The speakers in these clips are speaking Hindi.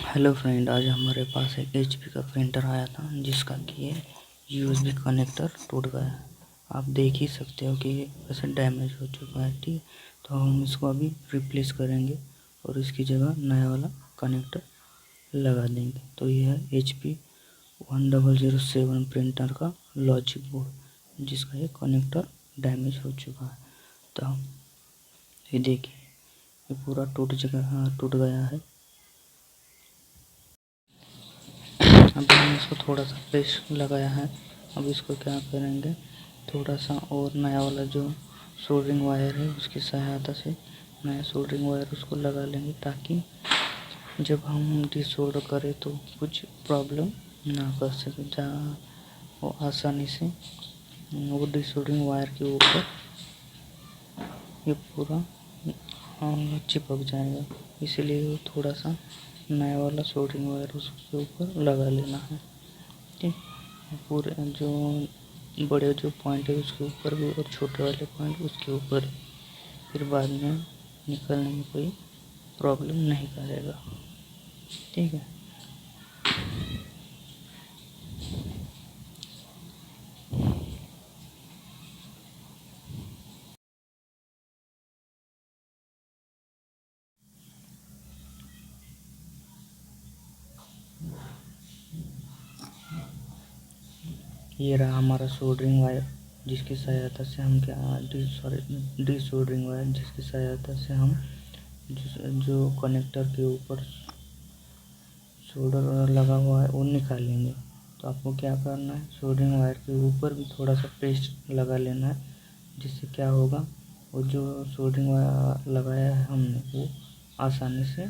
हेलो फ्रेंड, आज हमारे पास एक HP का प्रिंटर आया था जिसका कि ये USB कनेक्टर टूट गया। आप देख ही सकते हो कि ये वैसे डैमेज हो चुका है। ठीक, तो हम इसको अभी रिप्लेस करेंगे और इसकी जगह नया वाला कनेक्टर लगा देंगे। तो ये है HP 1007 प्रिंटर का लॉजिक बोर्ड जिसका ये कनेक्टर डैमेज हो चुका है। तो ये देखिए, ये पूरा टूट गया है। अभी हमने इसको थोड़ा सा पेस्ट लगाया है। अब इसको क्या करेंगे, थोड़ा सा और नया वाला जो सोल्डरिंग वायर है उसकी सहायता से नया सोल्डरिंग वायर उसको लगा लेंगे, ताकि जब हम डिसोल्डर करें तो कुछ प्रॉब्लम ना कर सके। जहाँ वो आसानी से वो डिसोल्डरिंग वायर के ऊपर ये पूरा चिपक जाएगा। इसलिए वो थोड़ा सा नया वाला सोल्डरिंग वायर उसके ऊपर लगा लेना है। ठीक, पूरे जो बड़े जो पॉइंट है उसके ऊपर भी और छोटे वाले पॉइंट उसके ऊपर ही, फिर बाद में निकलने में कोई प्रॉब्लम नहीं करेगा। ठीक है। ये रहा हमारा सोल्डरिंग वायर जिसकी सहायता से हम डिसोल्डरिंग वायर जिसकी सहायता से हम जो कनेक्टर के ऊपर सोल्डर लगा हुआ है वो निकालेंगे। तो आपको क्या करना है, सोल्डरिंग वायर के ऊपर भी थोड़ा सा पेस्ट लगा लेना है, जिससे क्या होगा, वो जो सोल्डरिंग वायर लगाया है हमने वो आसानी से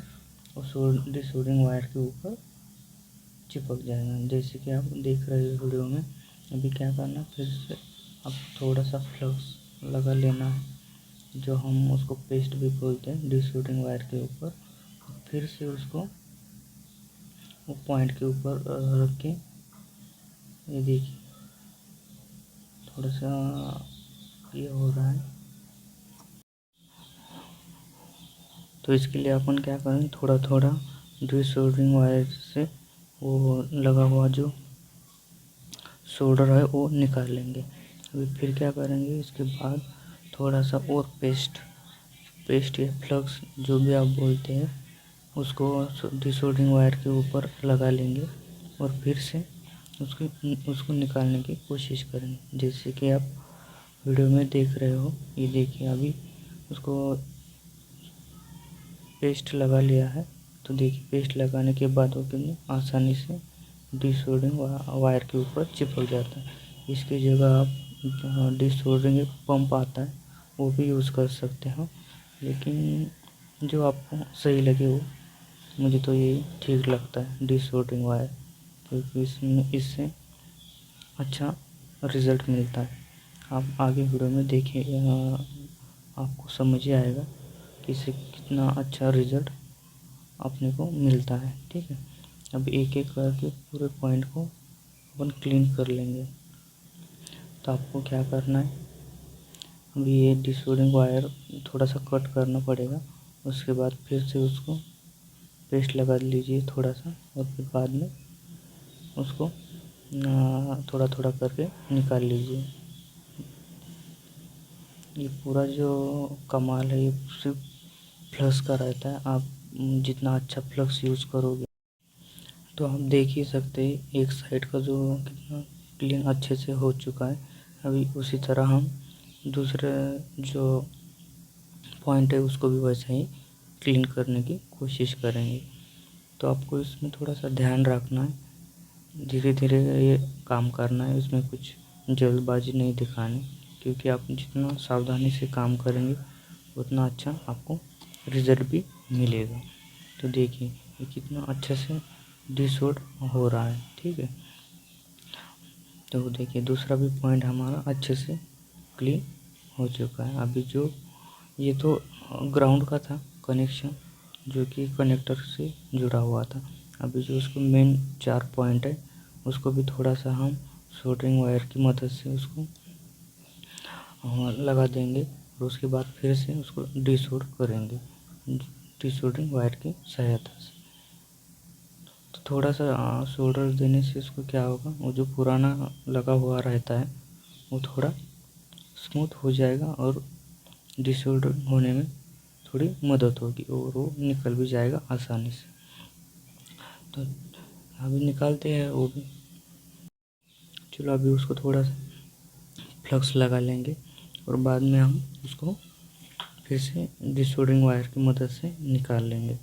वो डिसोल्डरिंग वायर के ऊपर चिपक जाएगा। जैसे कि आप देख रहे हो वीडियो में। अभी क्या करना, फिर से अब थोड़ा सा फ्लक्स लगा लेना है, जो हम उसको पेस्ट भी बोलते हैं, डिसोल्डरिंग वायर के ऊपर। फिर से उसको वो पॉइंट के ऊपर रख के, ये देखिए थोड़ा सा ये हो रहा है। तो इसके लिए अपन क्या करें, थोड़ा थोड़ा डिसोल्डरिंग वायर से वो लगा हुआ जो सोल्डर है वो निकाल लेंगे। अभी फिर क्या करेंगे, इसके बाद थोड़ा सा और पेस्ट या फ्लक्स जो भी आप बोलते हैं उसको डिसोल्डरिंग वायर के ऊपर लगा लेंगे और फिर से उसको निकालने की कोशिश करेंगे, जैसे कि आप वीडियो में देख रहे हो। ये देखिए, अभी उसको पेस्ट लगा लिया है। तो देखिए, पेस्ट लगाने के बाद वो कितनी आसानी से डिसोल्डरिंग वायर के ऊपर चिपक जाता है। इसकी जगह आप डिसोल्डरिंग पंप आता है वो भी यूज़ कर सकते हो, लेकिन जो आपको सही लगे वो। मुझे तो ये ठीक लगता है डिसोल्डरिंग वायर, क्योंकि इससे अच्छा रिज़ल्ट मिलता है। आप आगे वीडियो में देखिए, आपको समझ ही आएगा कि इससे कितना अच्छा रिज़ल्ट अपने को मिलता है। ठीक है। अब एक एक करके पूरे पॉइंट को अपन क्लीन कर लेंगे। तो आपको क्या करना है, अभी ये डिसोल्डरिंग वायर थोड़ा सा कट करना पड़ेगा। उसके बाद फिर से उसको पेस्ट लगा लीजिए थोड़ा सा, और फिर बाद में उसको थोड़ा थोड़ा करके निकाल लीजिए। ये पूरा जो कमाल है ये सिर्फ फ्लक्स का रहता है। आप जितना अच्छा फ्लक्स यूज़ करोगे, तो आप देख ही सकते हैं एक साइड का जो कितना क्लीन अच्छे से हो चुका है। अभी उसी तरह हम दूसरे जो पॉइंट है उसको भी वैसे ही क्लीन करने की कोशिश करेंगे। तो आपको इसमें थोड़ा सा ध्यान रखना है, धीरे धीरे ये काम करना है, इसमें कुछ जल्दबाजी नहीं दिखानी, क्योंकि आप जितना सावधानी से काम करेंगे उतना अच्छा आपको रिज़ल्ट भी मिलेगा। तो देखिए, ये कितना अच्छे से डिसोल्ड हो रहा है। ठीक है। तो देखिए, दूसरा भी पॉइंट हमारा अच्छे से क्लीन हो चुका है। अभी जो ये तो ग्राउंड का था कनेक्शन, जो कि कनेक्टर से जुड़ा हुआ था। अभी जो उसको मेन 4 पॉइंट है उसको भी थोड़ा सा हम सोल्डरिंग वायर की मदद से उसको लगा देंगे, और उसके बाद फिर से उसको डिसोल्ड करेंगे डिसोल्डरिंग वायर की सहायता से। थोड़ा सा सोल्डर देने से इसको क्या होगा, वो जो पुराना लगा हुआ रहता है वो थोड़ा स्मूथ हो जाएगा और डिसोल्डर होने में थोड़ी मदद होगी और वो निकल भी जाएगा आसानी से। तो अभी निकालते हैं वो भी। चलो अभी उसको थोड़ा सा फ्लक्स लगा लेंगे और बाद में हम उसको फिर से डिसोल्डरिंग वायर की मदद से निकाल लेंगे।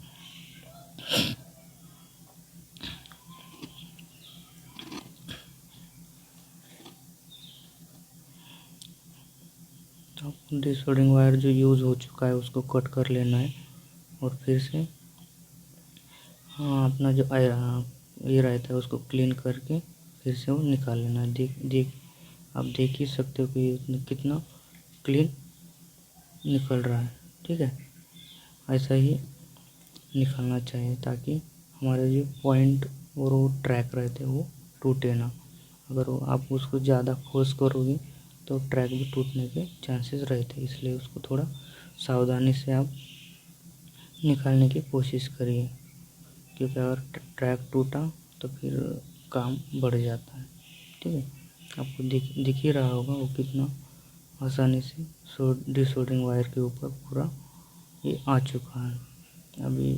तो डिसोल्डरिंग वायर जो यूज़ हो चुका है उसको कट कर लेना है और फिर से अपना जो ये रहता है उसको क्लीन करके फिर से वो निकाल लेना है। आप देख ही सकते हो कि कितना क्लीन निकल रहा है। ठीक है, ऐसा ही निकालना चाहिए ताकि हमारे जो पॉइंट और वो ट्रैक रहते हैं वो टूटे ना। अगर वो आप उसको ज़्यादा फोर्स करोगे तो ट्रैक भी टूटने के चांसेस रहते हैं, इसलिए उसको थोड़ा सावधानी से आप निकालने की कोशिश करिए, क्योंकि अगर ट्रैक टूटा तो फिर काम बढ़ जाता है। ठीक है, आपको दिख ही रहा होगा वो कितना आसानी से डिसोल्डरिंग वायर के ऊपर पूरा ये आ चुका है। अभी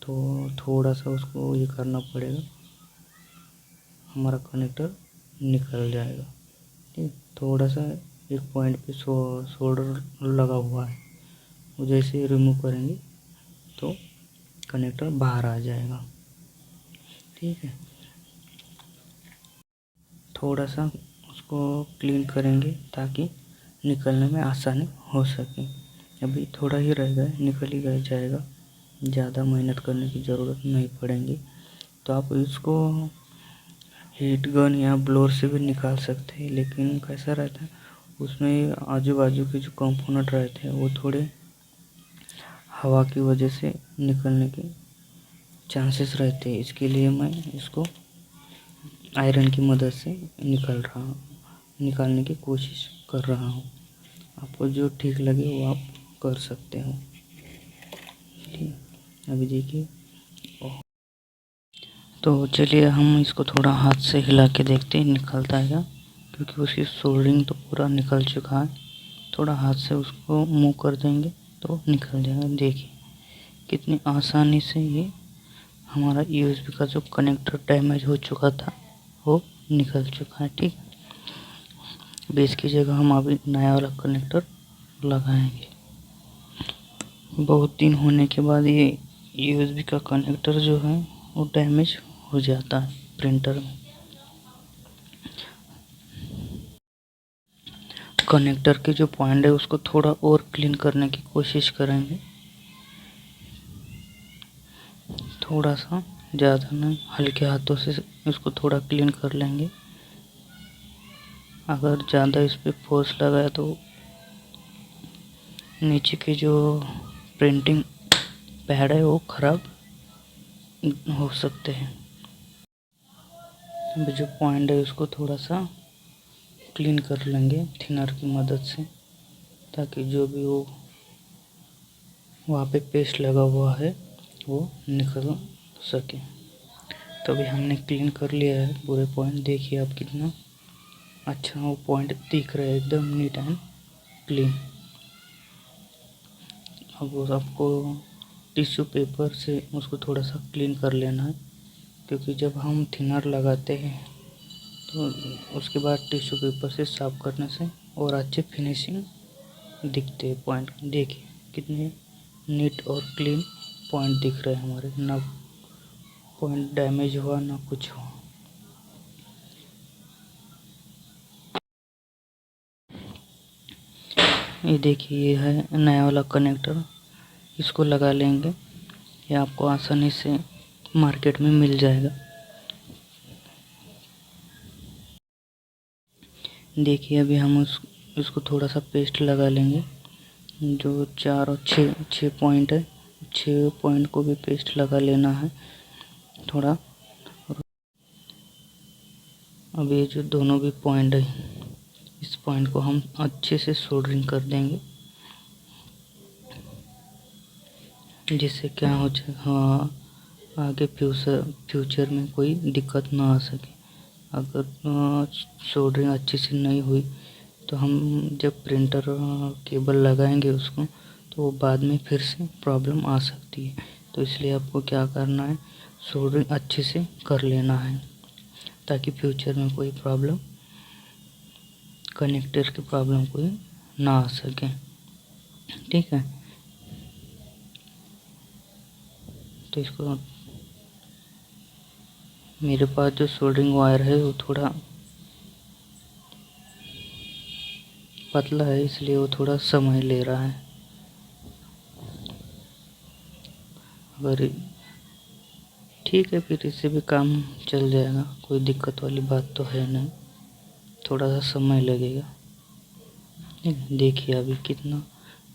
तो थोड़ा सा उसको ये करना पड़ेगा, हमारा कनेक्टर निकल जाएगा। ठीक, थोड़ा सा एक पॉइंट पे सोल्डर लगा हुआ है, वो जैसे रिमूव करेंगे तो कनेक्टर बाहर आ जाएगा। ठीक है, थोड़ा सा उसको क्लीन करेंगे ताकि निकलने में आसानी हो सके। अभी थोड़ा ही रह गया, निकल ही गया जाएगा, ज़्यादा मेहनत करने की ज़रूरत नहीं पड़ेगी। तो आप इसको हीट गन या ब्लोअर से भी निकाल सकते हैं, लेकिन कैसा रहता है उसमें आजू बाजू के जो कंपोनेंट रहते हैं वो थोड़े हवा की वजह से निकलने के चांसेस रहते हैं। इसके लिए मैं इसको आयरन की मदद से निकालने की कोशिश कर रहा हूँ। आपको जो ठीक लगे वो आप कर सकते हो। ठीक, अभी देखिए। तो चलिए हम इसको थोड़ा हाथ से हिला के देखते हैं निकलता है क्या, क्योंकि उसकी सोल्डरिंग तो पूरा निकल चुका है। थोड़ा हाथ से उसको मूव कर देंगे तो निकल जाएगा। देखिए कितनी आसानी से ये हमारा यूएसबी का जो कनेक्टर डैमेज हो चुका था वो निकल चुका है। ठीक, अब इसकी जगह हम अभी नया वाला कनेक्टर लगाएंगे। बहुत दिन होने के बाद ये यूएसबी का कनेक्टर जो है वो डैमेज हो जाता है प्रिंटर में। कनेक्टर के जो पॉइंट है उसको थोड़ा और क्लीन करने की कोशिश करेंगे, थोड़ा सा, ज़्यादा नहीं, हल्के हाथों से इसको थोड़ा क्लीन कर लेंगे। अगर ज़्यादा इस पर फोर्स लगाए तो नीचे के जो प्रिंटिंग पैड है वो ख़राब हो सकते हैं। अभी जो पॉइंट है उसको थोड़ा सा क्लीन कर लेंगे थिनर की मदद से, ताकि जो भी वो वहाँ पे पेस्ट लगा हुआ है वो निकल सके। तो अभी हमने क्लीन कर लिया है पूरे पॉइंट। देखिए आप कितना अच्छा वो पॉइंट दिख रहा है, एकदम नीट एंड क्लीन। अब वो आपको टिश्यू पेपर से उसको थोड़ा सा क्लीन कर लेना है, क्योंकि जब हम थिनर लगाते हैं तो उसके बाद टिश्यू पेपर से साफ करने से और अच्छे फिनिशिंग दिखते हैं पॉइंट। देखिए कितने नीट और क्लीन पॉइंट दिख रहे हैं हमारे, ना पॉइंट डैमेज हुआ ना कुछ हुआ। ये देखिए ये है नया वाला कनेक्टर, इसको लगा लेंगे। ये आपको आसानी से मार्केट में मिल जाएगा। देखिए अभी हम इसको थोड़ा सा पेस्ट लगा लेंगे। जो 4 और 6 पॉइंट है, 6 पॉइंट को भी पेस्ट लगा लेना है थोड़ा। अब ये जो दोनों भी पॉइंट है, इस पॉइंट को हम अच्छे से सोल्डरिंग कर देंगे, जिससे क्या हो जाए, हाँ आगे फ्यूचर में कोई दिक्कत ना आ सके। अगर सोल्डरिंग अच्छी से नहीं हुई तो हम जब प्रिंटर केबल लगाएंगे उसको, तो वो बाद में फिर से प्रॉब्लम आ सकती है। तो इसलिए आपको क्या करना है, सोल्डरिंग अच्छे से कर लेना है ताकि फ्यूचर में कोई प्रॉब्लम, कनेक्टर की प्रॉब्लम कोई ना आ सके। ठीक है, तो इसको, मेरे पास जो सोल्डरिंग वायर है वो थोड़ा पतला है, इसलिए वो थोड़ा समय ले रहा है। अगर ठीक है, फिर इससे भी काम चल जाएगा, कोई दिक्कत वाली बात तो है नहीं, थोड़ा सा समय लगेगा। देखिए अभी कितना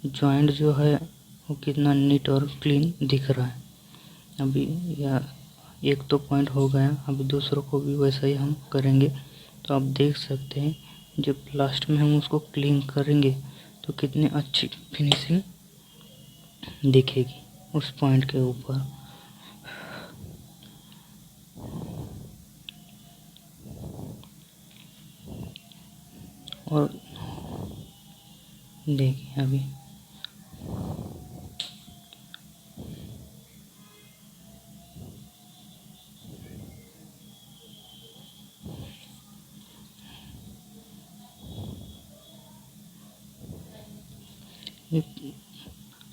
जॉइंट जो है वो कितना नीट और क्लीन दिख रहा है। अभी या एक तो पॉइंट हो गया, अभी दूसरों को भी वैसा ही हम करेंगे। तो आप देख सकते हैं जब लास्ट में हम उसको क्लीन करेंगे तो कितनी अच्छी फिनिशिंग दिखेगी उस पॉइंट के ऊपर। और देखिए अभी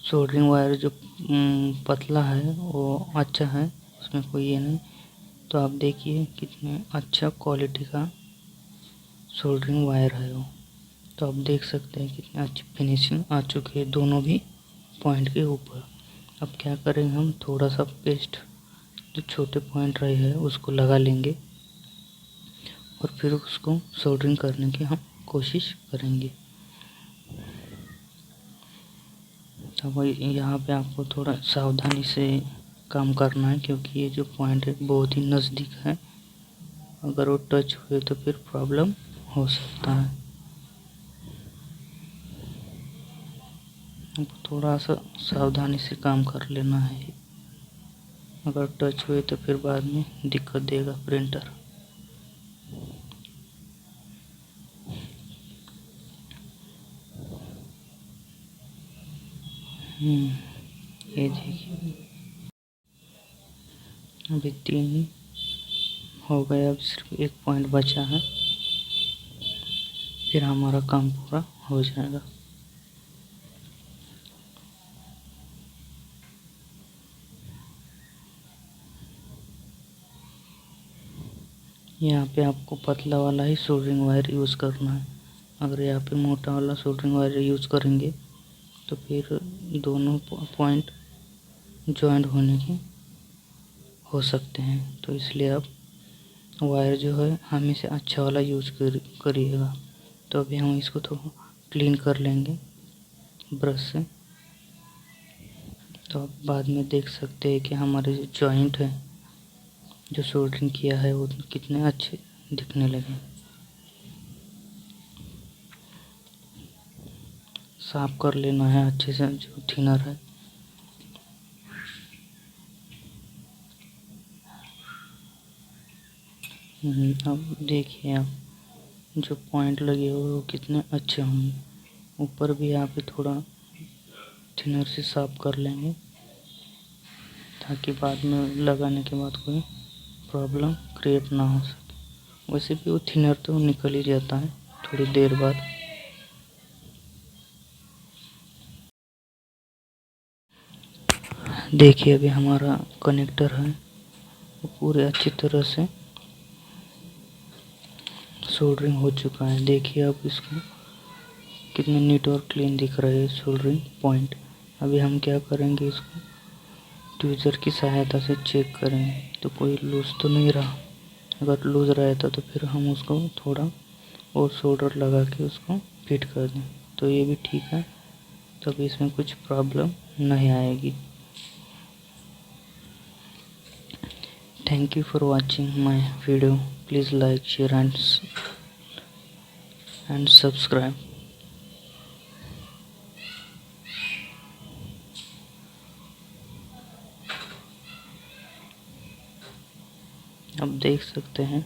सोल्डरिंग वायर जो पतला है वो अच्छा है, उसमें कोई ये नहीं। तो आप देखिए कितने अच्छा क्वालिटी का सोल्डरिंग वायर है वो। तो आप देख सकते हैं कितनी अच्छी फिनिशिंग आ चुकी है दोनों भी पॉइंट के ऊपर। अब क्या करेंगे, हम थोड़ा सा पेस्ट जो छोटे पॉइंट रहे हैं उसको लगा लेंगे और फिर उसको सोल्डरिंग करने की हम कोशिश करेंगे। तो यहाँ पे आपको थोड़ा सावधानी से काम करना है, क्योंकि ये जो पॉइंट है बहुत ही नज़दीक है। अगर वो टच हुए तो फिर प्रॉब्लम हो सकता है। आपको थोड़ा सा सावधानी से काम कर लेना है, अगर टच हुए तो फिर बाद में दिक्कत देगा प्रिंटर। ये देखिए अभी 3 हो गया, अब सिर्फ एक पॉइंट बचा है, फिर हमारा काम पूरा हो जाएगा। यहाँ पे आपको पतला वाला ही सोल्डरिंग वायर यूज़ करना है। अगर यहाँ पे मोटा वाला सोल्डरिंग वायर यूज़ करेंगे तो फिर दोनों पॉइंट जॉइंट होने की हो सकते हैं। तो इसलिए आप वायर जो है हमेशा अच्छा वाला यूज़ करिएगा। तो अभी हम इसको थोड़ा क्लीन कर लेंगे ब्रश से। तो आप बाद में देख सकते हैं कि हमारे जो जॉइंट है, जो सोल्डरिंग किया है, वो कितने अच्छे दिखने लगे। साफ कर लेना है अच्छे से जो थिनर है। अब देखिए आप जो पॉइंट लगे हुए वो कितने अच्छे होंगे। ऊपर भी यहाँ पे थोड़ा थिनर से साफ कर लेंगे ताकि बाद में लगाने के बाद कोई प्रॉब्लम क्रिएट ना हो सके। वैसे भी वो थिनर तो निकल ही जाता है थोड़ी देर बाद। देखिए अभी हमारा कनेक्टर है वो पूरे अच्छी तरह से सोल्डरिंग हो चुका है। देखिए अब इसको कितने नीट और क्लीन दिख रहे हैं सोल्डरिंग पॉइंट। अभी हम क्या करेंगे, इसको ट्वीज़र की सहायता से चेक करेंगे तो कोई लूज़ तो नहीं रहा। अगर लूज़ रहता तो फिर हम उसको थोड़ा और सोल्डर लगा के उसको फिट कर दें, तो ये भी ठीक है, तब इसमें कुछ प्रॉब्लम नहीं आएगी। Thank you for watching my video. Please like, share and subscribe. आप देख सकते हैं